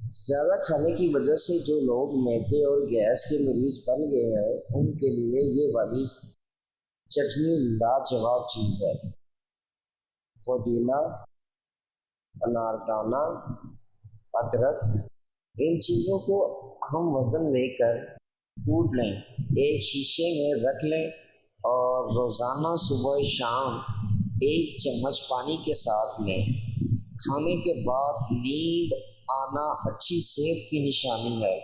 زیادہ کھانے کی وجہ سے جو لوگ معدے اور گیس کے مریض بن گئے ہیں ان کے لیے یہ والی چٹنی لاجواب چیز ہے۔ پودینہ، اناردانہ، ادرک، ان چیزوں کو ہم وزن لے کر کوٹ لیں، ایک شیشے میں رکھ لیں اور روزانہ صبح شام 1 چمچ پانی کے ساتھ لیں۔ کھانے کے بعد نیند آنا اچھی صحت کی نشانی ہے۔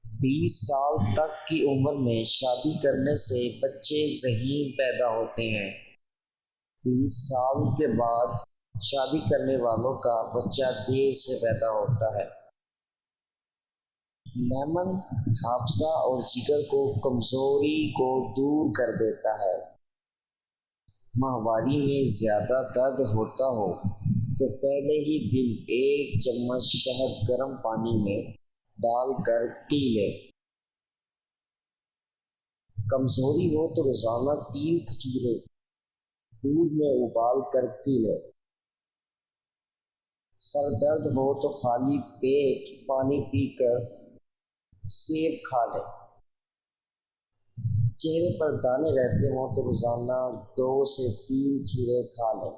20 سال تک کی عمر میں شادی کرنے سے بچے ذہین پیدا ہوتے ہیں۔ 20 سال کے بعد شادی کرنے والوں کا بچہ دیر سے پیدا ہوتا ہے۔ لیمن حافظہ اور جگر کو کمزوری کو دور کر دیتا ہے۔ ماہواری میں زیادہ درد ہوتا ہو تو پہلے ہی دن 1 چمچ شہد گرم پانی میں ڈال کر پی لے۔ کمزوری ہو تو روزانہ 3 کھجوریں دودھ میں ابال کر پی لے۔ سر درد ہو تو خالی پیٹ پانی پی کر سیب کھا لے۔ چہرے پر دانے رہتے ہوں تو روزانہ 2 سے 3 کھیرے کھا لیں۔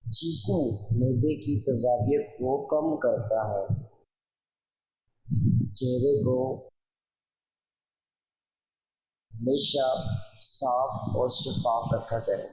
چیکو معدے کی تیزابیت کو کم کرتا ہے۔ چہرے کو ہمیشہ صاف اور شفاف رکھا کریں۔